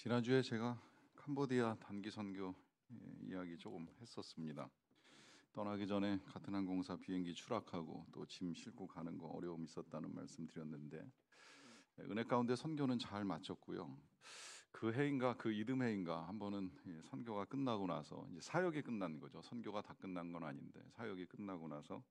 지난주에 제가 캄보디아 단기 선교 이야기 조금 했었습니다. 떠나기 전에 같은 항공사 비행기 추락하고 또 짐 싣고 가는 거 어려움 있었다는 말씀 드렸는데 은혜 가운데 선교는 잘 마쳤고요. 그 해인가 그 이듬 해인가 한 번은 선교가 끝나고 나서 이제 사역이 끝난 거죠. 선교가 다 끝난 건 아닌데 사역이 끝나고 나서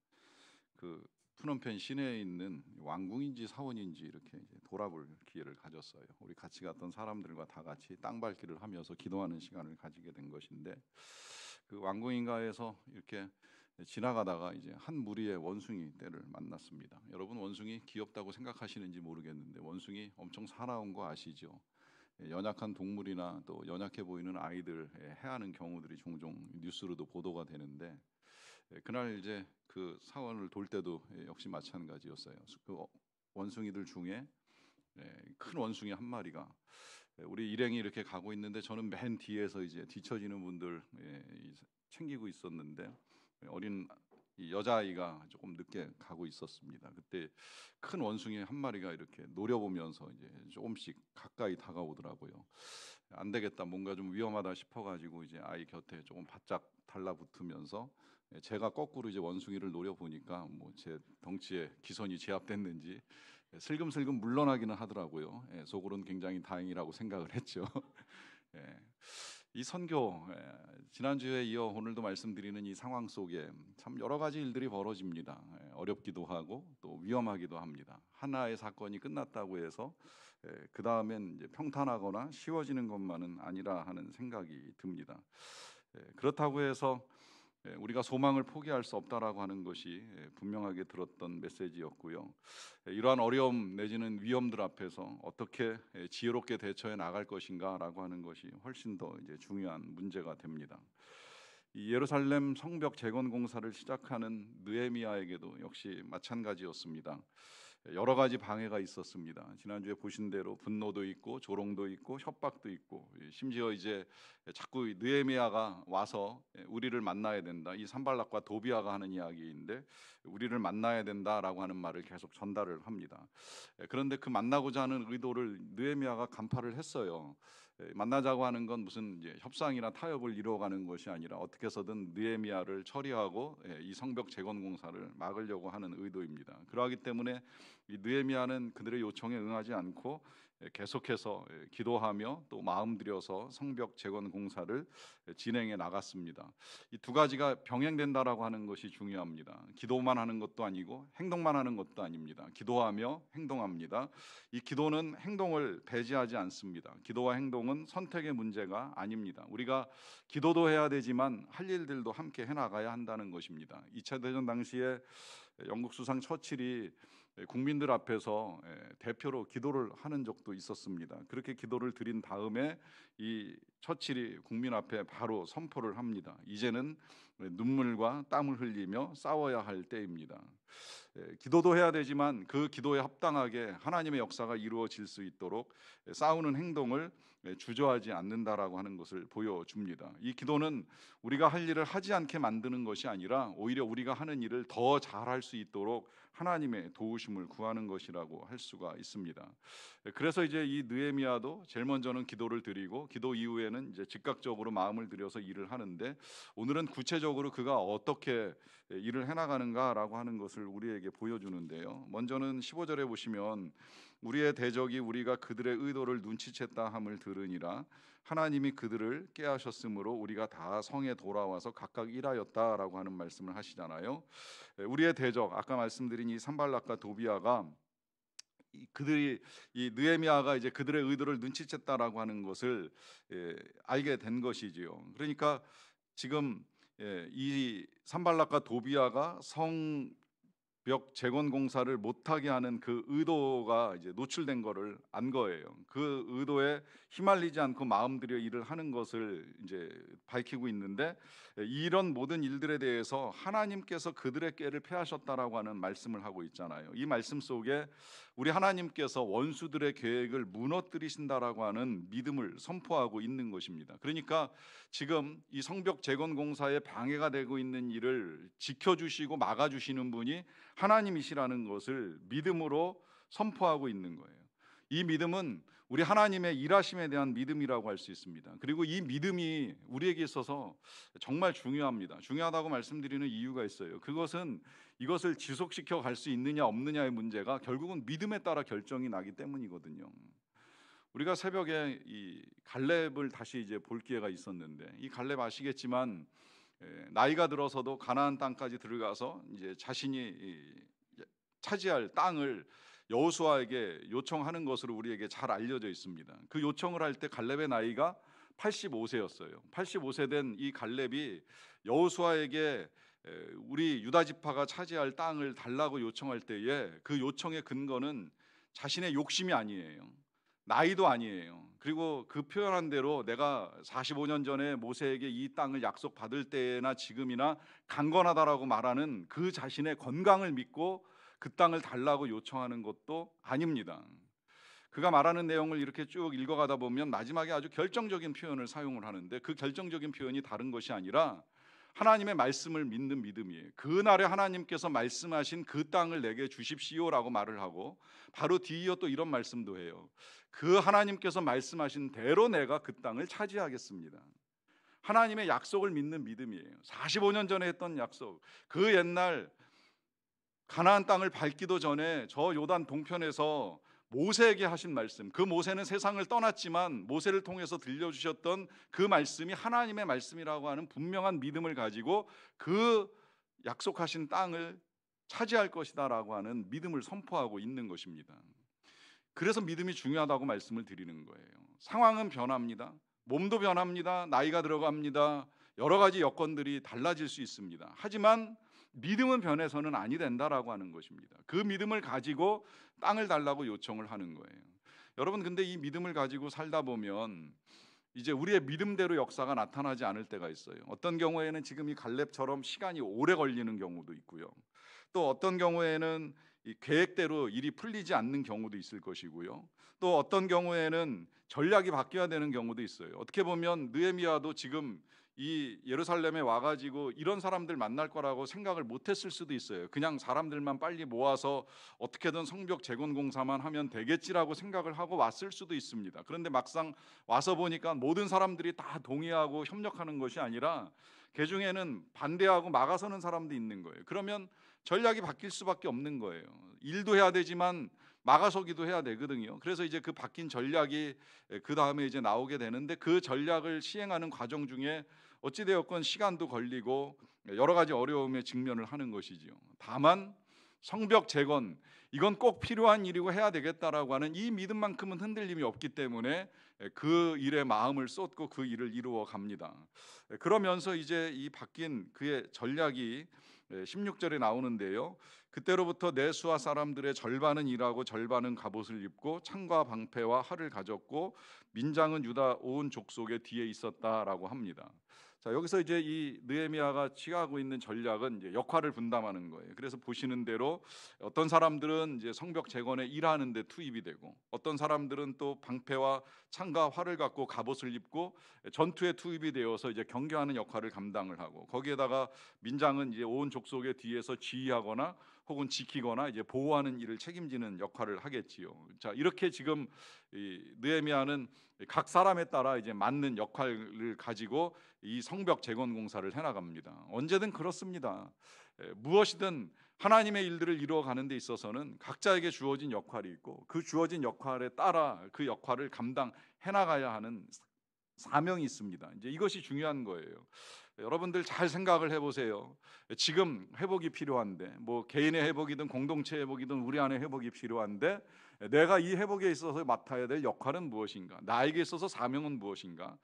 그 푸놈펜 시내에 있는 왕궁인지 사원인지 이렇게 이제 돌아볼 기회를 가졌어요. 우리 같이 갔던 사람들과 다 같이 땅 밟기를 하면서 기도하는 시간을 가지게 된 것인데 그 왕궁인가에서 이렇게 지나가다가 이제 한 무리의 원숭이 떼를 만났습니다. 여러분 원숭이 귀엽다고 생각하시는지 모르겠는데 원숭이 엄청 사나운 거 아시죠? 연약한 동물이나 또 연약해 보이는 아이들 해하는 경우들이 종종 뉴스로도 보도가 되는데 그날 이제 그 사원을 돌 때도 역시 마찬가지였어요. 그 원숭이들 중에 큰 원숭이 한 마리가 우리 일행이 이렇게 가고 있는데 저는 맨 뒤에서 이제 뒤처지는 분들 챙기고 있었는데 어린 여자아이가 조금 늦게 가고 있었습니다. 그때 큰 원숭이 한 마리가 이렇게 노려보면서 이제 조금씩 가까이 다가오더라고요. 안 되겠다, 뭔가 좀 위험하다 싶어가지고 이제 아이 곁에 조금 바짝 달라붙으면서 제가 거꾸로 이제 원숭이를 노려보니까 뭐 제 덩치에 기선이 제압됐는지 슬금슬금 물러나기는 하더라고요. 속으로는 굉장히 다행이라고 생각을 했죠. 예, 이 선교 지난주에 이어 오늘도 말씀드리는 이 상황 속에 참 여러 가지 일들이 벌어집니다. 어렵기도 하고 또 위험하기도 합니다. 하나의 사건이 끝났다고 해서 그 다음엔 이제 평탄하거나 쉬워지는 것만은 아니라 하는 생각이 듭니다. 그렇다고 해서 우리가 소망을 포기할 수 없다라고 하는 것이 분명하게 들었던 메시지였고요. 이러한 어려움 내지는 위험들 앞에서 어떻게 지혜롭게 대처해 나갈 것인가라고 하는 것이 훨씬 더 이제 중요한 문제가 됩니다. 이 예루살렘 성벽 재건 공사를 시작하는 느헤미야에게도 역시 마찬가지였습니다. 여러 가지 방해가 있었습니다. 지난주에 보신 대로 분노도 있고 조롱도 있고 협박도 있고 심지어 이제 자꾸 느헤미야가 와서 우리를 만나야 된다. 이 산발락과 도비아가 하는 이야기인데 우리를 만나야 된다라고 하는 말을 계속 전달을 합니다. 그런데 그 만나고자 하는 의도를 느헤미야가 간파를 했어요. 만나자고 하는 건 무슨 이제 협상이나 타협을 이루어가는 것이 아니라 어떻게 해서든 느헤미야를 처리하고 이 성벽 재건 공사를 막으려고 하는 의도입니다. 그러하기 때문에 이 느헤미야는 그들의 요청에 응하지 않고 계속해서 기도하며 또 마음 들여서 성벽 재건 공사를 진행해 나갔습니다. 이 두 가지가 병행된다라고 하는 것이 중요합니다. 기도만 하는 것도 아니고 행동만 하는 것도 아닙니다. 기도하며 행동합니다. 이 기도는 행동을 배제하지 않습니다. 기도와 행동은 선택의 문제가 아닙니다. 우리가 기도도 해야 되지만 할 일들도 함께 해나가야 한다는 것입니다. 2차 대전 당시에 영국 수상 처칠이 국민들 앞에서 대표로 기도를 하는 적도 있었습니다. 그렇게 기도를 드린 다음에 이 처칠이 국민 앞에 바로 선포를 합니다. 이제는 눈물과 땀을 흘리며 싸워야 할 때입니다. 기도도 해야 되지만 그 기도에 합당하게 하나님의 역사가 이루어질 수 있도록 싸우는 행동을 주저하지 않는다라고 하는 것을 보여줍니다. 이 기도는 우리가 할 일을 하지 않게 만드는 것이 아니라 오히려 우리가 하는 일을 더 잘할 수 있도록 하나님의 도우심을 구하는 것이라고 할 수가 있습니다. 그래서 이제 이 느헤미야도 제일 먼저는 기도를 드리고 기도 이후에는 이제 즉각적으로 마음을 들여서 일을 하는데 오늘은 구체적으로 그가 어떻게 일을 해나가는가라고 하는 것을 우리에게 보여주는데요. 먼저는 15절에 보시면 우리의 대적이 우리가 그들의 의도를 눈치챘다 함을 들으니라 하나님이 그들을 깨하셨으므로 우리가 다 성에 돌아와서 각각 일하였다라고 하는 말씀을 하시잖아요. 우리의 대적 아까 말씀드린 이 산발락과 도비아가 그들이 이 느헤미야가 이제 그들의 의도를 눈치챘다라고 하는 것을 알게 된 것이지요. 그러니까 지금 이 산발락과 도비아가 성벽 재건 공사를 못하게 하는 그 의도가 이제 노출된 거를 안 거예요. 그 의도에 휘말리지 않고 마음 들여 일을 하는 것을 이제 밝히고 있는데 이런 모든 일들에 대해서 하나님께서 그들의 꾀를 패하셨다라고 하는 말씀을 하고 있잖아요. 이 말씀 속에 우리 하나님께서 원수들의 계획을 무너뜨리신다라고 하는 믿음을 선포하고 있는 것입니다. 그러니까 지금 이 성벽 재건 공사에 방해가 되고 있는 일을 지켜주시고 막아주시는 분이 하나님이시라는 것을 믿음으로 선포하고 있는 거예요. 이 믿음은 우리 하나님의 일하심에 대한 믿음이라고 할 수 있습니다. 그리고 이 믿음이 우리에게 있어서 정말 중요합니다. 중요하다고 말씀드리는 이유가 있어요. 그것은 이것을 지속시켜 갈 수 있느냐 없느냐의 문제가 결국은 믿음에 따라 결정이 나기 때문이거든요. 우리가 새벽에 이 갈렙을 다시 이제 볼 기회가 있었는데, 이 갈렙 아시겠지만 나이가 들어서도 가나안 땅까지 들어가서 이제 자신이 차지할 땅을 여호수아에게 요청하는 것으로 우리에게 잘 알려져 있습니다. 그 요청을 할 때 갈렙의 나이가 85세였어요. 85세 된 이 갈렙이 여호수아에게 우리 유다 지파가 차지할 땅을 달라고 요청할 때에 그 요청의 근거는 자신의 욕심이 아니에요. 나이도 아니에요. 그리고 그 표현한 대로 내가 45년 전에 모세에게 이 땅을 약속받을 때나 지금이나 강건하다라고 말하는 그 자신의 건강을 믿고 그 땅을 달라고 요청하는 것도 아닙니다. 그가 말하는 내용을 이렇게 쭉 읽어가다 보면 마지막에 아주 결정적인 표현을 사용을 하는데, 그 결정적인 표현이 다른 것이 아니라 하나님의 말씀을 믿는 믿음이에요. 그날에 하나님께서 말씀하신 그 땅을 내게 주십시오라고 말을 하고, 바로 뒤이어 또 이런 말씀도 해요. 그 하나님께서 말씀하신 대로 내가 그 땅을 차지하겠습니다. 하나님의 약속을 믿는 믿음이에요. 45년 전에 했던 약속, 그 옛날 가나안 땅을 밟기도 전에 저 요단 동편에서 모세에게 하신 말씀, 그 모세는 세상을 떠났지만 모세를 통해서 들려주셨던 그 말씀이 하나님의 말씀이라고 하는 분명한 믿음을 가지고 그 약속하신 땅을 차지할 것이다라고 하는 믿음을 선포하고 있는 것입니다. 그래서 믿음이 중요하다고 말씀을 드리는 거예요. 상황은 변합니다. 몸도 변합니다. 나이가 들어갑니다. 여러 가지 여건들이 달라질 수 있습니다. 하지만 믿음은 변해서는 아니 된다라고 하는 것입니다. 그 믿음을 가지고 땅을 달라고 요청을 하는 거예요. 여러분, 근데 이 믿음을 가지고 살다 보면 이제 우리의 믿음대로 역사가 나타나지 않을 때가 있어요. 어떤 경우에는 지금 이 갈렙처럼 시간이 오래 걸리는 경우도 있고요. 또 어떤 경우에는 이 계획대로 일이 풀리지 않는 경우도 있을 것이고요. 또 어떤 경우에는 전략이 바뀌어야 되는 경우도 있어요. 어떻게 보면 느헤미야도 지금 이 예루살렘에 와가지고 이런 사람들 만날 거라고 생각을 못했을 수도 있어요. 그냥 사람들만 빨리 모아서 어떻게든 성벽 재건 공사만 하면 되겠지라고 생각을 하고 왔을 수도 있습니다. 그런데 막상 와서 보니까 모든 사람들이 다 동의하고 협력하는 것이 아니라 그 중에는 반대하고 막아서는 사람도 있는 거예요. 그러면 전략이 바뀔 수밖에 없는 거예요. 일도 해야 되지만 막아서기도 해야 되거든요. 그래서 이제 그 바뀐 전략이 그 다음에 이제 나오게 되는데, 그 전략을 시행하는 과정 중에 어찌 되었건 시간도 걸리고 여러 가지 어려움에 직면을 하는 것이지요. 다만 성벽 재건, 이건 꼭 필요한 일이고 해야 되겠다라고 하는 이 믿음만큼은 흔들림이 없기 때문에 그 일에 마음을 쏟고 그 일을 이루어 갑니다. 그러면서 이제 이 바뀐 그의 전략이 16절에 나오는데요. 그때로부터 내 수하 사람들의 절반은 일하고 절반은 갑옷을 입고 창과 방패와 활을 가졌고 민장은 유다 온 족속의 뒤에 있었다라고 합니다. 자, 여기서 이제 이 느헤미야가 취하고 있는 전략은 이제 역할을 분담하는 거예요. 그래서 보시는 대로 어떤 사람들은 이제 성벽 재건에 일하는 데 투입이 되고, 어떤 사람들은 또 방패와 창과 활을 갖고 갑옷을 입고 전투에 투입이 되어서 이제 경계하는 역할을 감당을 하고, 거기에다가 민장은 이제 온 족속의 뒤에서 지휘하거나 혹은 지키거나 이제 보호하는 일을 책임지는 역할을 하겠지요. 자, 이렇게 지금 이 느헤미야는 각 사람에 따라 이제 맞는 역할을 가지고 이 성벽 재건 공사를 해나갑니다. 언제든 그렇습니다. 무엇이든 하나님의 일들을 이루어가는 데 있어서는 각자에게 주어진 역할이 있고, 그 주어진 역할에 따라 그 역할을 감당해나가야 하는 사명이 있습니다. 이제 이것이 중요한 거예요. 여러분들 잘 생각을 해보세요. 지금 회복이 필요한데, 뭐 개인의 회복이든 공동체 회복이든 우리 안에 회복이 필요한데, 내가 이 회복에 있어서 맡아야 될 역할은 무엇인가? 나에게 있어서 사명은 무엇인가?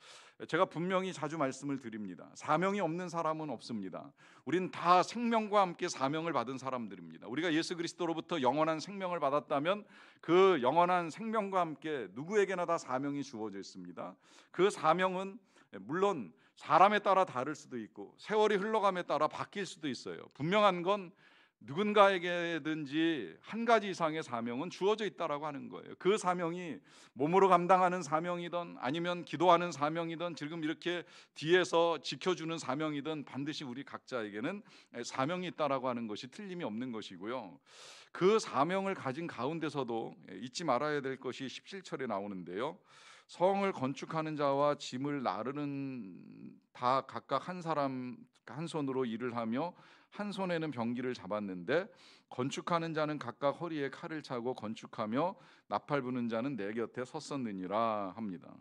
제가 분명히 자주 말씀을 드립니다. 사명이 없는 사람은 없습니다. 우리는 다 생명과 함께 사명을 받은 사람들입니다. 우리가 예수 그리스도로부터 영원한 생명을 받았다면 그 영원한 생명과 함께 누구에게나 다 사명이 주어져 있습니다. 그 사명은 물론 사람에 따라 다를 수도 있고 세월이 흘러감에 따라 바뀔 수도 있어요. 분명한 건 누군가에게든지 한 가지 이상의 사명은 주어져 있다라고 하는 거예요. 그 사명이 몸으로 감당하는 사명이든 아니면 기도하는 사명이든 지금 이렇게 뒤에서 지켜주는 사명이든 반드시 우리 각자에게는 사명이 있다라고 하는 것이 틀림이 없는 것이고요. 그 사명을 가진 가운데서도 잊지 말아야 될 것이 17절에 나오는데요. 성을 건축하는 자와 짐을 나르는 다 각각 한 사람 한 손으로 일을 하며 한 손에는 병기를 잡았는데 건축하는 자는 각각 허리에 칼을 차고 건축하며 나팔 부는 자는 내 곁에 섰었느니라 합니다.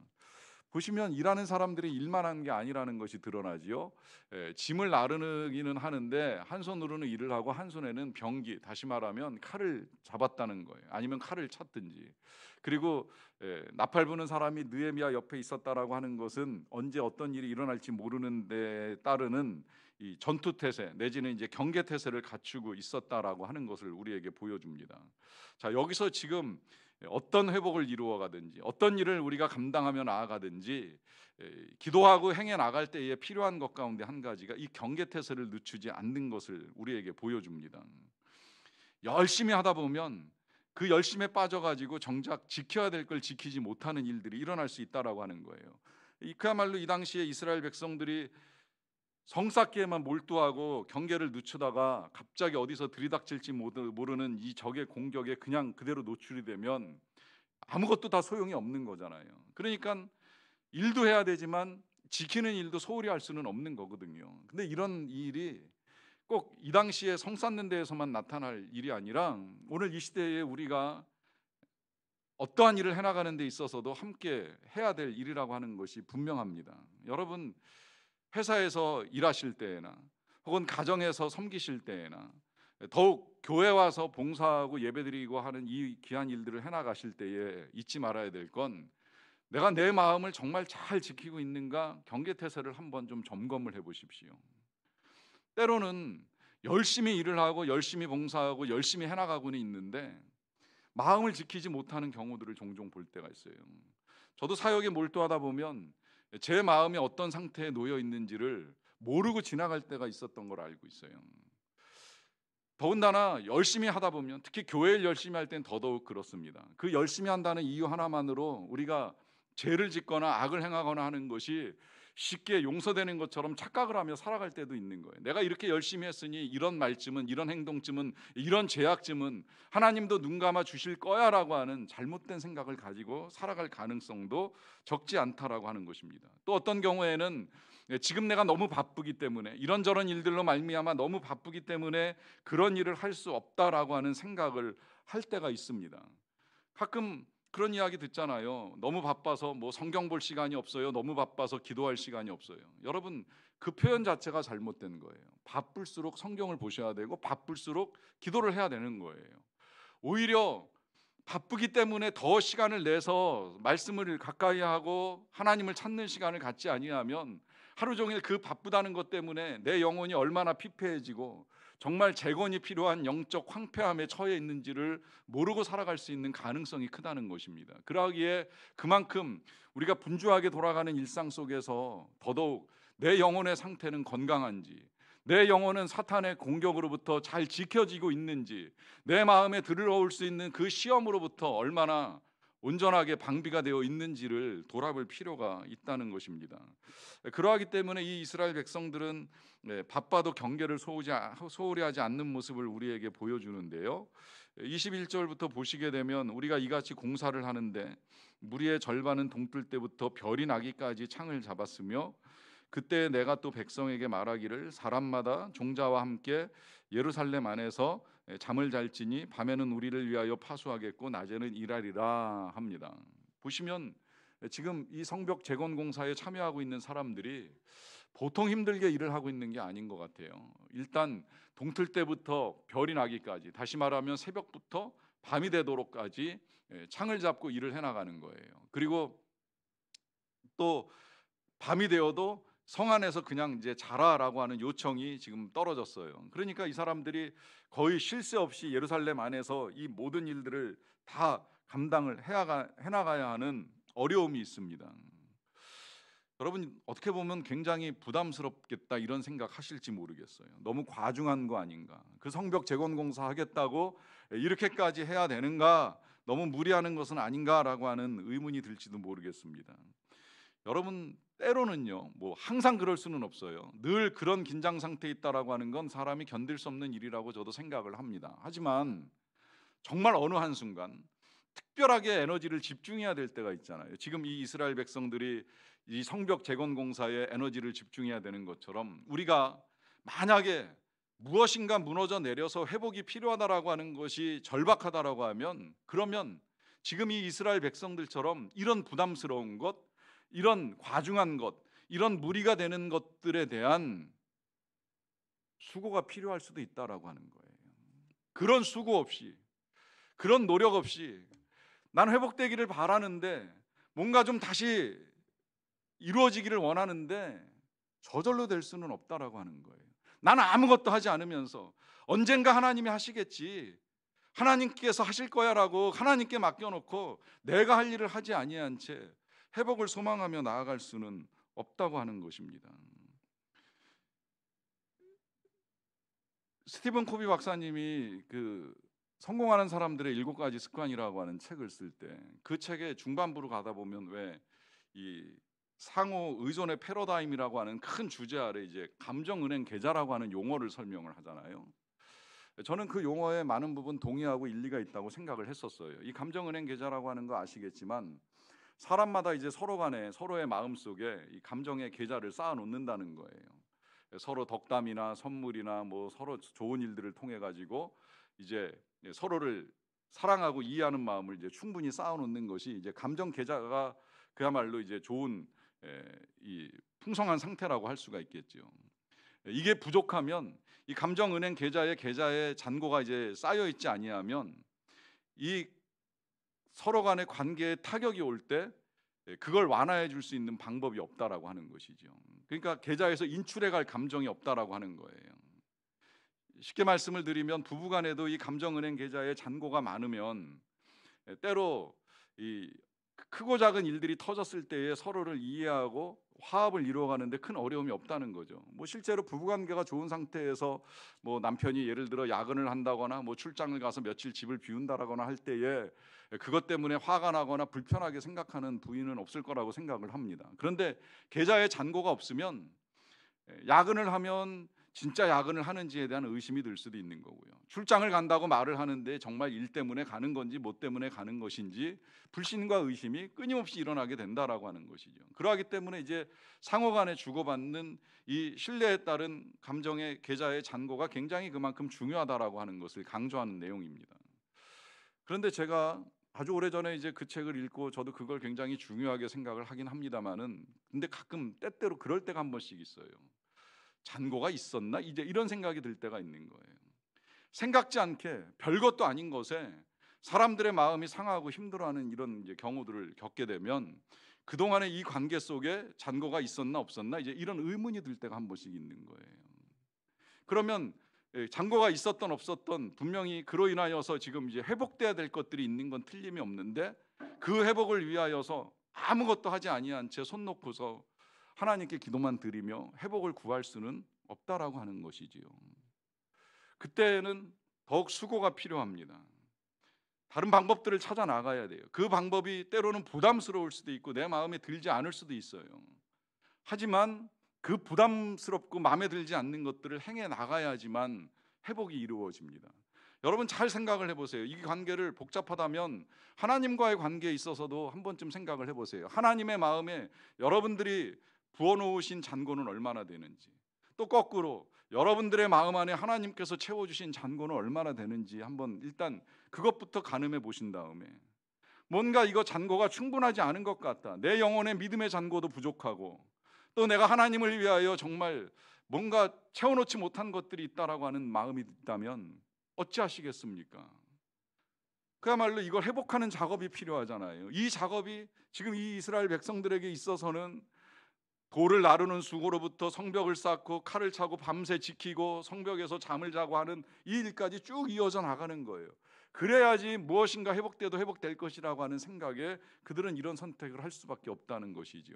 보시면 일하는 사람들이 일만 하는 게 아니라는 것이 드러나지요. 짐을 나르기는 하는데 한 손으로는 일을 하고 한 손에는 병기, 다시 말하면 칼을 잡았다는 거예요. 아니면 칼을 찼든지. 그리고 나팔 부는 사람이 느헤미야 옆에 있었다라고 하는 것은 언제 어떤 일이 일어날지 모르는 데 따르는 이 전투 태세 내지는 이제 경계 태세를 갖추고 있었다라고 하는 것을 우리에게 보여줍니다. 자, 여기서 지금 어떤 회복을 이루어 가든지 어떤 일을 우리가 감당하며 나아가든지 기도하고 행해 나갈 때에 필요한 것 가운데 한 가지가 이 경계태세를 늦추지 않는 것을 우리에게 보여줍니다. 열심히 하다 보면 그 열심에 빠져가지고 정작 지켜야 될 걸 지키지 못하는 일들이 일어날 수 있다라고 하는 거예요. 그야말로 이 당시에 이스라엘 백성들이 성 쌓기에만 몰두하고 경계를 늦추다가 갑자기 어디서 들이닥칠지 모르는 이 적의 공격에 그냥 그대로 노출이 되면 아무것도 다 소용이 없는 거잖아요. 그러니까 일도 해야 되지만 지키는 일도 소홀히 할 수는 없는 거거든요. 근데 이런 일이 꼭 이 당시에 성 쌓는 데에서만 나타날 일이 아니라 오늘 이 시대에 우리가 어떠한 일을 해나가는 데 있어서도 함께 해야 될 일이라고 하는 것이 분명합니다. 여러분, 회사에서 일하실 때나 혹은 가정에서 섬기실 때나 더욱 교회 와서 봉사하고 예배드리고 하는 이 귀한 일들을 해나가실 때에 잊지 말아야 될 건 내가 내 마음을 정말 잘 지키고 있는가 경계태세를 한번 좀 점검을 해보십시오. 때로는 열심히 일을 하고 열심히 봉사하고 열심히 해나가고는 있는데 마음을 지키지 못하는 경우들을 종종 볼 때가 있어요. 저도 사역에 몰두하다 보면 제 마음이 어떤 상태에 놓여 있는지를 모르고 지나갈 때가 있었던 걸 알고 있어요. 더군다나 열심히 하다 보면 특히 교회를 열심히 할 땐 더더욱 그렇습니다. 그 열심히 한다는 이유 하나만으로 우리가 죄를 짓거나 악을 행하거나 하는 것이 쉽게 용서되는 것처럼 착각을 하며 살아갈 때도 있는 거예요. 내가 이렇게 열심히 했으니 이런 말쯤은 이런 행동쯤은 이런 죄악쯤은 하나님도 눈 감아 주실 거야 라고 하는 잘못된 생각을 가지고 살아갈 가능성도 적지 않다라고 하는 것입니다. 또 어떤 경우에는 지금 내가 너무 바쁘기 때문에 이런저런 일들로 말미암아 너무 바쁘기 때문에 그런 일을 할 수 없다라고 하는 생각을 할 때가 있습니다. 가끔 그런 이야기 듣잖아요. 너무 바빠서 뭐 성경 볼 시간이 없어요. 너무 바빠서 기도할 시간이 없어요. 여러분, 그 표현 자체가 잘못된 거예요. 바쁠수록 성경을 보셔야 되고 바쁠수록 기도를 해야 되는 거예요. 오히려 바쁘기 때문에 더 시간을 내서 말씀을 가까이 하고 하나님을 찾는 시간을 갖지 아니하면 하루 종일 그 바쁘다는 것 때문에 내 영혼이 얼마나 피폐해지고 정말 재건이 필요한 영적 황폐함에 처해 있는지를 모르고 살아갈 수 있는 가능성이 크다는 것입니다. 그러기에 그만큼 우리가 분주하게 돌아가는 일상 속에서 더더욱 내 영혼의 상태는 건강한지, 내 영혼은 사탄의 공격으로부터 잘 지켜지고 있는지, 내 마음에 들어올 수 있는 그 시험으로부터 얼마나 온전하게 방비가 되어 있는지를 돌아볼 필요가 있다는 것입니다. 그러하기 때문에 이 이스라엘 백성들은 바빠도 경계를 소홀히 하지 않는 모습을 우리에게 보여주는데요. 21절부터 보시게 되면 우리가 이같이 공사를 하는데 무리의 절반은 동뜰 때부터 별이 나기까지 창을 잡았으며 그때 내가 또 백성에게 말하기를 사람마다 종자와 함께 예루살렘 안에서 잠을 잘지니 밤에는 우리를 위하여 파수하겠고 낮에는 일하리라 합니다. 보시면 지금 이 성벽 재건 공사에 참여하고 있는 사람들이 보통 힘들게 일을 하고 있는 게 아닌 것 같아요. 일단 동틀 때부터 별이 나기까지, 다시 말하면 새벽부터 밤이 되도록까지 창을 잡고 일을 해나가는 거예요. 그리고 또 밤이 되어도 성 안에서 그냥 이제 자라라고 하는 요청이 지금 떨어졌어요. 그러니까 이 사람들이 거의 쉴 새 없이 예루살렘 안에서 이 모든 일들을 다 감당을 해나가야 하는 어려움이 있습니다. 여러분 어떻게 보면 굉장히 부담스럽겠다 이런 생각하실지 모르겠어요. 너무 과중한 거 아닌가? 그 성벽 재건공사 하겠다고 이렇게까지 해야 되는가? 너무 무리하는 것은 아닌가라고 하는 의문이 들지도 모르겠습니다. 여러분 때로는요, 뭐 항상 그럴 수는 없어요. 늘 그런 긴장 상태에 있다라고 하는 건 사람이 견딜 수 없는 일이라고 저도 생각을 합니다. 하지만 정말 어느 한순간 특별하게 에너지를 집중해야 될 때가 있잖아요. 지금 이 이스라엘 백성들이 이 성벽 재건 공사에 에너지를 집중해야 되는 것처럼 우리가 만약에 무엇인가 무너져 내려서 회복이 필요하다라고 하는 것이 절박하다라고 하면, 그러면 지금 이 이스라엘 백성들처럼 이런 부담스러운 것, 이런 과중한 것, 이런 무리가 되는 것들에 대한 수고가 필요할 수도 있다라고 하는 거예요. 그런 수고 없이, 그런 노력 없이 난 회복되기를 바라는데, 뭔가 좀 다시 이루어지기를 원하는데 저절로 될 수는 없다라고 하는 거예요. 나는 아무것도 하지 않으면서 언젠가 하나님이 하시겠지, 하나님께서 하실 거야라고 하나님께 맡겨놓고 내가 할 일을 하지 아니한 채 회복을 소망하며 나아갈 수는 없다고 하는 것입니다. 스티븐 코비 박사님이 그 성공하는 사람들의 7가지 습관이라고 하는 책을 쓸 때, 그 책의 중반부로 가다 보면 왜 이 상호 의존의 패러다임이라고 하는 큰 주제 아래 이제 감정은행 계좌라고 하는 용어를 설명을 하잖아요. 저는 그 용어에 많은 부분 동의하고 일리가 있다고 생각을 했었어요. 이 감정은행 계좌라고 하는 거 아시겠지만, 사람마다 이제 서로 간에 서로의 마음 속에 이 감정의 계좌를 쌓아 놓는다는 거예요. 서로 덕담이나 선물이나 뭐 서로 좋은 일들을 통해 가지고 이제 서로를 사랑하고 이해하는 마음을 이제 충분히 쌓아 놓는 것이 이제 감정 계좌가 그야말로 이제 좋은 이 풍성한 상태라고 할 수가 있겠죠. 이게 부족하면, 이 감정은행 계좌에 잔고가 이제 쌓여 있지 아니하면 이 서로 간의 관계에 타격이 올 때 그걸 완화해 줄 수 있는 방법이 없다라고 하는 것이죠. 그러니까 계좌에서 인출해 갈 감정이 없다라고 하는 거예요. 쉽게 말씀을 드리면, 부부간에도 이 감정은행 계좌에 잔고가 많으면 때로 이 크고 작은 일들이 터졌을 때에 서로를 이해하고 화합을 이루어가는데 큰 어려움이 없다는 거죠. 뭐 실제로 부부관계가 좋은 상태에서 뭐 남편이 예를 들어 야근을 한다거나 뭐 출장을 가서 며칠 집을 비운다라거나 할 때에 그것 때문에 화가 나거나 불편하게 생각하는 부인은 없을 거라고 생각을 합니다. 그런데 계좌에 잔고가 없으면 야근을 하면 진짜 야근을 하는지에 대한 의심이 들 수도 있는 거고요. 출장을 간다고 말을 하는데 정말 일 때문에 가는 건지 뭐 때문에 가는 것인지 불신과 의심이 끊임없이 일어나게 된다라고 하는 것이죠. 그러하기 때문에 이제 상호간에 주고받는 이 신뢰에 따른 감정의 계좌의 잔고가 굉장히 그만큼 중요하다라고 하는 것을 강조하는 내용입니다. 그런데 제가 아주 오래전에 이제 그 책을 읽고 저도 그걸 굉장히 중요하게 생각을 하긴 합니다만은, 근데 가끔 때때로 그럴 때가 한 번씩 있어요. 잔고가 있었나? 이제 이런 생각이 들 때가 있는 거예요. 생각지 않게 별것도 아닌 것에 사람들의 마음이 상하고 힘들어하는 이런 이제 경우들을 겪게 되면, 그동안의 이 관계 속에 잔고가 있었나 없었나 이제 이런 의문이 들 때가 한 번씩 있는 거예요. 그러면 잔고가 있었던 없었던 분명히 그로 인하여서 지금 이제 회복돼야 될 것들이 있는 건 틀림이 없는데, 그 회복을 위하여서 아무것도 하지 아니한 채 손 놓고서 하나님께 기도만 드리며 회복을 구할 수는 없다라고 하는 것이지요. 그때는 더욱 수고가 필요합니다. 다른 방법들을 찾아 나가야 돼요. 그 방법이 때로는 부담스러울 수도 있고 내 마음에 들지 않을 수도 있어요. 하지만 그 부담스럽고 마음에 들지 않는 것들을 행해 나가야지만 회복이 이루어집니다. 여러분 잘 생각을 해보세요. 이 관계를 복잡하다면 하나님과의 관계에 있어서도 한 번쯤 생각을 해보세요. 하나님의 마음에 여러분들이 부어놓으신 잔고는 얼마나 되는지, 또 거꾸로 여러분들의 마음 안에 하나님께서 채워주신 잔고는 얼마나 되는지 한번 일단 그것부터 가늠해 보신 다음에, 뭔가 이거 잔고가 충분하지 않은 것 같다, 내 영혼의 믿음의 잔고도 부족하고 또 내가 하나님을 위하여 정말 뭔가 채워놓지 못한 것들이 있다라고 하는 마음이 있다면 어찌하시겠습니까? 그야말로 이걸 회복하는 작업이 필요하잖아요. 이 작업이 지금 이 이스라엘 백성들에게 있어서는 돌을 나르는 수고로부터 성벽을 쌓고 칼을 차고 밤새 지키고 성벽에서 잠을 자고 하는 이 일까지 쭉 이어져 나가는 거예요. 그래야지 무엇인가 회복돼도 회복될 것이라고 하는 생각에 그들은 이런 선택을 할 수밖에 없다는 것이죠.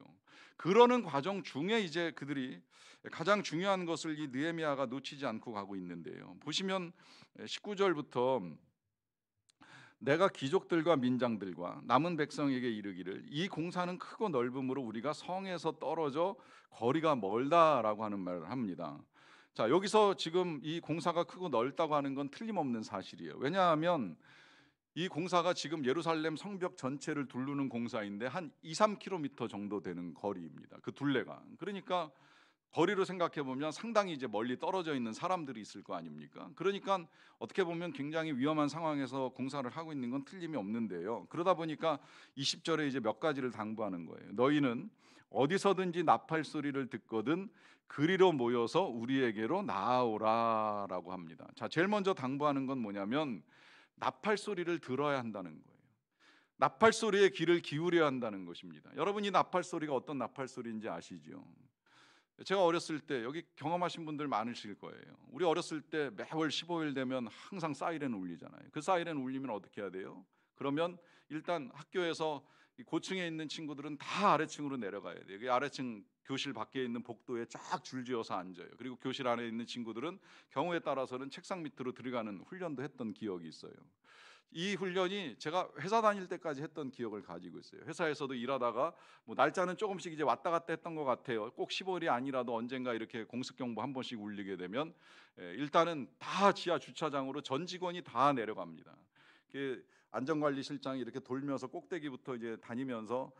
그러는 과정 중에 이제 그들이 가장 중요한 것을 이 느헤미야가 놓치지 않고 가고 있는데요. 보시면 19절부터 내가 귀족들과 민장들과 남은 백성에게 이르기를 이 공사는 크고 넓음으로 우리가 성에서 떨어져 거리가 멀다라고 하는 말을 합니다. 자, 여기서 지금 이 공사가 크고 넓다고 하는 건 틀림없는 사실이에요. 왜냐하면 이 공사가 지금 예루살렘 성벽 전체를 두르는 공사인데 한 2, 3km 정도 되는 거리입니다. 그 둘레가. 그러니까 거리로 생각해 보면 상당히 이제 멀리 떨어져 있는 사람들이 있을 거 아닙니까? 그러니까 어떻게 보면 굉장히 위험한 상황에서 공사를 하고 있는 건 틀림이 없는데요. 그러다 보니까 20절에 이제 몇 가지를 당부하는 거예요. 너희는 어디서든지 나팔 소리를 듣거든 그리로 모여서 우리에게로 나아오라라고 합니다. 자, 제일 먼저 당부하는 건 뭐냐면 나팔 소리를 들어야 한다는 거예요. 나팔 소리에 귀를 기울여야 한다는 것입니다. 여러분, 이 나팔 소리가 어떤 나팔 소리인지 아시죠? 제가 어렸을 때, 여기 경험하신 분들 많으실 거예요. 우리 어렸을 때 매월 15일 되면 항상 사이렌 울리잖아요. 그 사이렌 울리면 어떻게 해야 돼요? 그러면 일단 학교에서 고층에 있는 친구들은 다 아래층으로 내려가야 돼요. 그 아래층 교실 밖에 있는 복도에 쫙 줄지어서 앉아요. 그리고 교실 안에 있는 친구들은 경우에 따라서는 책상 밑으로 들어가는 훈련도 했던 기억이 있어요. 이 훈련이 제가 회사 다닐 때까지 했던 기억을 가지고 있어요. 회사에서도 일하다가 뭐 날짜는 조금씩 이제 왔다 갔다 했던 것 같아요. 꼭 15일이 아니라도 언젠가 이렇게 공습 경보 한 번씩 울리게 되면 일단은 다 지하 주차장으로 전 직원이 다 내려갑니다. 안전관리실장이 이렇게 돌면서 꼭대기부터 이제 다니면서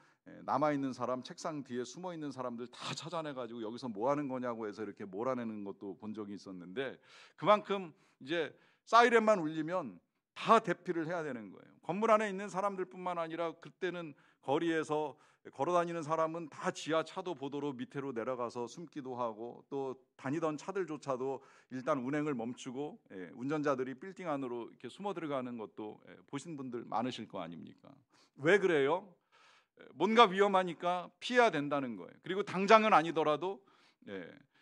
남아 있는 사람, 책상 뒤에 숨어 있는 사람들 다 찾아내 가지고 여기서 뭐 하는 거냐고 해서 이렇게 몰아내는 것도 본 적이 있었는데, 그만큼 이제 사이렌만 울리면 다 대피를 해야 되는 거예요. 건물 안에 있는 사람들뿐만 아니라 그때는 거리에서 걸어다니는 사람은 다 지하차도 보도로 밑으로 내려가서 숨기도 하고, 또 다니던 차들조차도 일단 운행을 멈추고 운전자들이 빌딩 안으로 이렇게 숨어 들어가는 것도 보신 분들 많으실 거 아닙니까? 왜 그래요? 뭔가 위험하니까 피해야 된다는 거예요. 그리고 당장은 아니더라도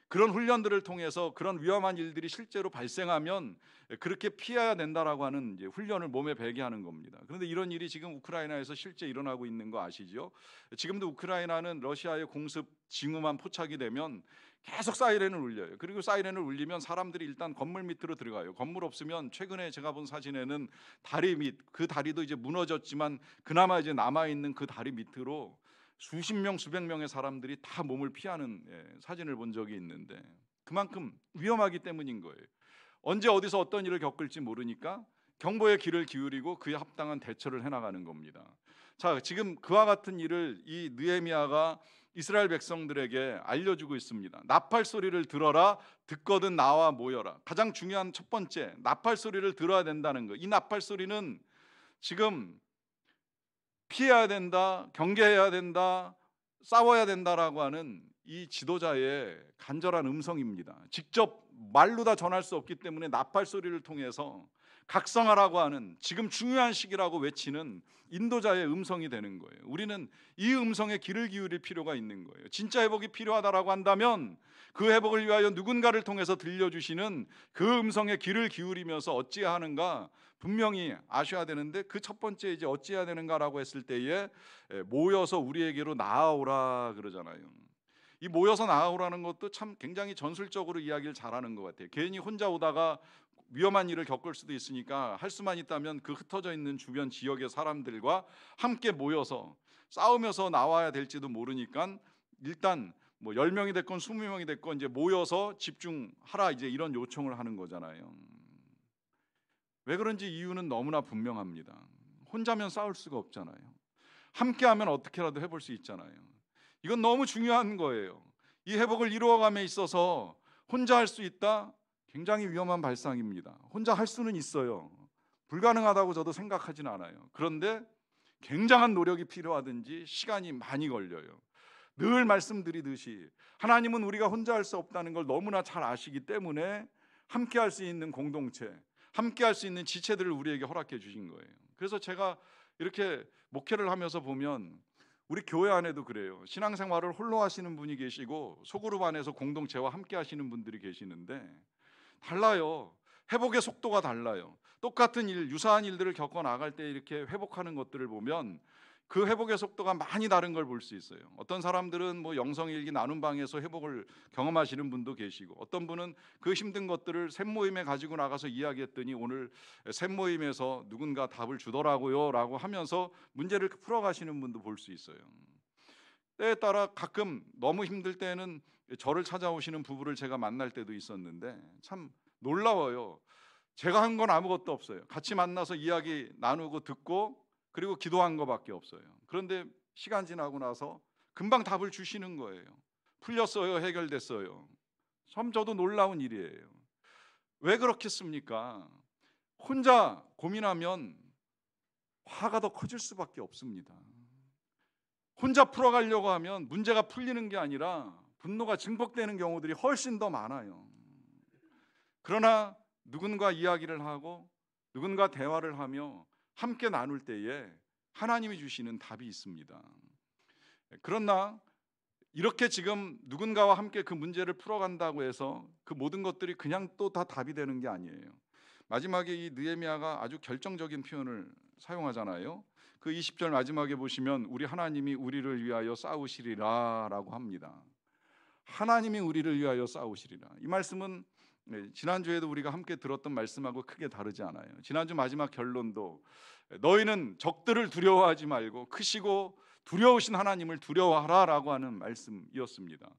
그런 훈련들을 통해서 그런 위험한 일들이 실제로 발생하면 그렇게 피해야 된다라고 하는 이제 훈련을 몸에 배게 하는 겁니다. 그런데 이런 일이 지금 우크라이나에서 실제 일어나고 있는 거 아시죠? 지금도 우크라이나는 러시아의 공습 징후만 포착이 되면 계속 사이렌을 울려요. 그리고 사이렌을 울리면 사람들이 일단 건물 밑으로 들어가요. 건물 없으면, 최근에 제가 본 사진에는 다리 밑, 그 다리도 이제 무너졌지만 그나마 이제 남아 있는 그 다리 밑으로 수십 명, 수백 명의 사람들이 다 몸을 피하는 사진을 본 적이 있는데, 그만큼 위험하기 때문인 거예요. 언제 어디서 어떤 일을 겪을지 모르니까 경보에 귀를 기울이고 그에 합당한 대처를 해나가는 겁니다. 자, 지금 그와 같은 일을 이 느헤미야가 이스라엘 백성들에게 알려주고 있습니다. 나팔 소리를 들어라, 듣거든 나와 모여라. 가장 중요한 첫 번째, 나팔 소리를 들어야 된다는 거. 이 나팔 소리는 지금 피해야 된다, 경계해야 된다, 싸워야 된다라고 하는 이 지도자의 간절한 음성입니다. 직접 말로 다 전할 수 없기 때문에 나팔 소리를 통해서 각성하라고 하는, 지금 중요한 시기라고 외치는 인도자의 음성이 되는 거예요. 우리는 이 음성에 귀를 기울일 필요가 있는 거예요. 진짜 회복이 필요하다라고 한다면 그 회복을 위하여 누군가를 통해서 들려주시는 그 음성에 귀를 기울이면서 어찌해야 하는가 분명히 아셔야 되는데, 그 첫 번째 이제 어찌해야 되는가라고 했을 때에 모여서 우리에게로 나아오라 그러잖아요. 이 모여서 나아오라는 것도 참 굉장히 전술적으로 이야기를 잘하는 것 같아요. 괜히 혼자 오다가 위험한 일을 겪을 수도 있으니까 할 수만 있다면 그 흩어져 있는 주변 지역의 사람들과 함께 모여서 싸우면서 나와야 될지도 모르니까 일단 뭐 10명이 됐건 20명이 됐건 이제 모여서 집중하라, 이제 이런 요청을 하는 거잖아요. 왜 그런지 이유는 너무나 분명합니다. 혼자면 싸울 수가 없잖아요. 함께하면 어떻게라도 해볼 수 있잖아요. 이건 너무 중요한 거예요. 이 회복을 이루어감에 있어서 혼자 할 수 있다? 굉장히 위험한 발상입니다. 혼자 할 수는 있어요. 불가능하다고 저도 생각하지는 않아요. 그런데 굉장한 노력이 필요하든지 시간이 많이 걸려요. 늘 말씀드리듯이 하나님은 우리가 혼자 할 수 없다는 걸 너무나 잘 아시기 때문에 함께 할 수 있는 공동체, 함께 할 수 있는 지체들을 우리에게 허락해 주신 거예요. 그래서 제가 이렇게 목회를 하면서 보면 우리 교회 안에도 그래요. 신앙생활을 홀로 하시는 분이 계시고 소그룹 안에서 공동체와 함께 하시는 분들이 계시는데 달라요. 회복의 속도가 달라요. 똑같은 일, 유사한 일들을 겪어 나갈 때 이렇게 회복하는 것들을 보면 그 회복의 속도가 많이 다른 걸 볼 수 있어요. 어떤 사람들은 뭐 영성일기 나눔 방에서 회복을 경험하시는 분도 계시고, 어떤 분은 그 힘든 것들을 샘모임에 가지고 나가서 이야기했더니 오늘 샘모임에서 누군가 답을 주더라고요 라고 하면서 문제를 풀어가시는 분도 볼 수 있어요. 때에 따라 가끔 너무 힘들 때는 저를 찾아오시는 부부를 제가 만날 때도 있었는데 참 놀라워요. 제가 한 건 아무것도 없어요. 같이 만나서 이야기 나누고 듣고 그리고 기도한 것밖에 없어요. 그런데 시간 지나고 나서 금방 답을 주시는 거예요. 풀렸어요, 해결됐어요. 참 저도 놀라운 일이에요. 왜 그렇겠습니까? 혼자 고민하면 화가 더 커질 수밖에 없습니다. 혼자 풀어가려고 하면 문제가 풀리는 게 아니라 분노가 증폭되는 경우들이 훨씬 더 많아요. 그러나 누군가 이야기를 하고 누군가 대화를 하며 함께 나눌 때에 하나님이 주시는 답이 있습니다. 그러나 이렇게 지금 누군가와 함께 그 문제를 풀어간다고 해서 그 모든 것들이 그냥 또 다 답이 되는 게 아니에요. 마지막에 이 느헤미야가 아주 결정적인 표현을 사용하잖아요. 그 20절 마지막에 보시면 우리 하나님이 우리를 위하여 싸우시리라 라고 합니다. 하나님이 우리를 위하여 싸우시리라. 이 말씀은 지난주에도 우리가 함께 들었던 말씀하고 크게 다르지 않아요. 지난주 마지막 결론도 너희는 적들을 두려워하지 말고 크시고 두려우신 하나님을 두려워하라 라고 하는 말씀이었습니다.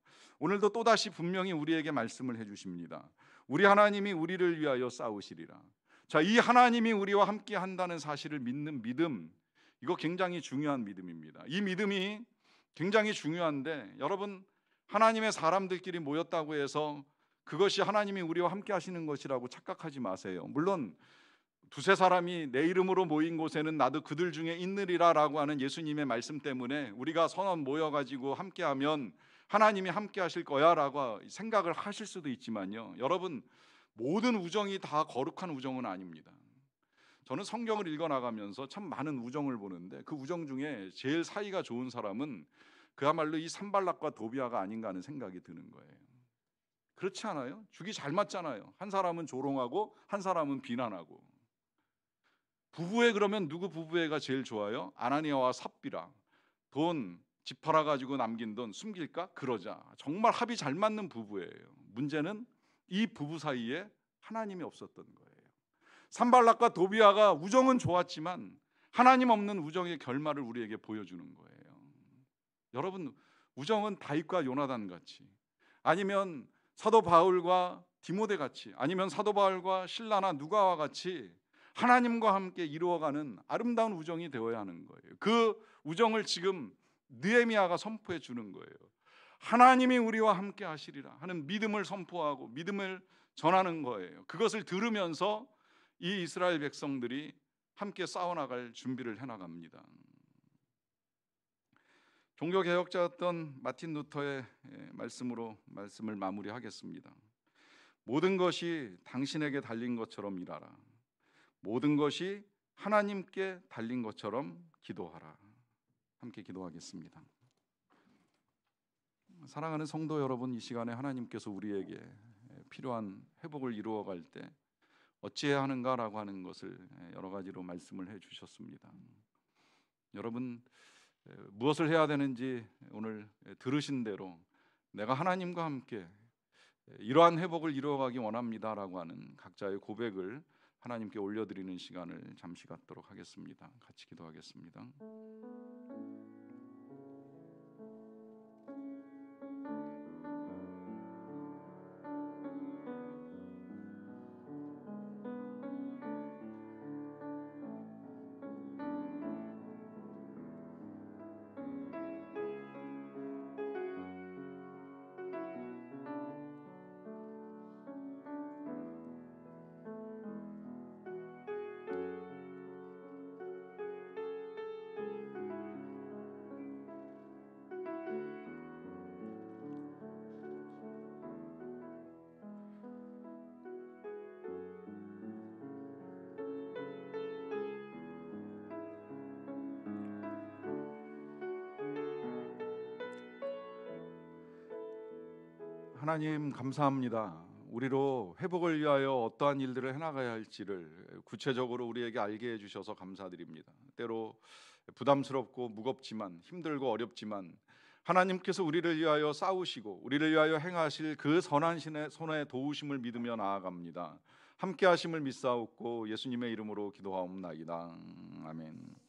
오늘도 또다시 분명히 우리에게 말씀을 해주십니다. 우리 하나님이 우리를 위하여 싸우시리라. 자, 이 하나님이 우리와 함께 한다는 사실을 믿는 믿음, 이거 굉장히 중요한 믿음입니다. 이 믿음이 굉장히 중요한데 여러분, 하나님의 사람들끼리 모였다고 해서 그것이 하나님이 우리와 함께 하시는 것이라고 착각하지 마세요. 물론 두세 사람이 내 이름으로 모인 곳에는 나도 그들 중에 있느리라 라고 하는 예수님의 말씀 때문에 우리가 선언 모여가지고 함께하면 하나님이 함께 하실 거야 라고 생각을 하실 수도 있지만요, 여러분, 모든 우정이 다 거룩한 우정은 아닙니다. 저는 성경을 읽어나가면서 참 많은 우정을 보는데 그 우정 중에 제일 사이가 좋은 사람은 그야말로 이 산발락과 도비아가 아닌가 하는 생각이 드는 거예요. 그렇지 않아요? 죽이 잘 맞잖아요. 한 사람은 조롱하고 한 사람은 비난하고. 부부애 그러면 누구 부부애가 제일 좋아요? 아나니아와 삽비라. 돈 집 팔아가지고 남긴 돈 숨길까? 그러자. 정말 합이 잘 맞는 부부예요. 문제는 이 부부 사이에 하나님이 없었던 거예요. 산발락과 도비아가 우정은 좋았지만 하나님 없는 우정의 결말을 우리에게 보여주는 거예요. 여러분, 우정은 다윗과 요나단 같이, 아니면 사도 바울과 디모데 같이, 아니면 사도 바울과 실라나 누가와 같이 하나님과 함께 이루어가는 아름다운 우정이 되어야 하는 거예요. 그 우정을 지금 느헤미야가 선포해 주는 거예요. 하나님이 우리와 함께 하시리라 하는 믿음을 선포하고 믿음을 전하는 거예요. 그것을 들으면서 이 이스라엘 백성들이 함께 싸워나갈 준비를 해나갑니다. 종교개혁자였던 마틴 루터의 말씀으로 말씀을 마무리하겠습니다. 모든 것이 당신에게 달린 것처럼 일하라. 모든 것이 하나님께 달린 것처럼 기도하라. 함께 기도하겠습니다. 사랑하는 성도 여러분, 이 시간에 하나님께서 우리에게 필요한 회복을 이루어갈 때 어찌해야 하는가라고 하는 것을 여러 가지로 말씀을 해주셨습니다. 여러분, 무엇을 해야 되는지 오늘 들으신 대로 내가 하나님과 함께 이러한 회복을 이루어가기 원합니다라고 하는 각자의 고백을 하나님께 올려드리는 시간을 잠시 갖도록 하겠습니다. 같이 기도하겠습니다. 하나님 감사합니다. 우리로 회복을 위하여 어떠한 일들을 해나가야 할지를 구체적으로 우리에게 알게 해주셔서 감사드립니다. 때로 부담스럽고 무겁지만 힘들고 어렵지만 하나님께서 우리를 위하여 싸우시고 우리를 위하여 행하실 그 선한 신의 손에 도우심을 믿으며 나아갑니다. 함께 하심을 믿사옵고 예수님의 이름으로 기도하옵나이다. 아멘.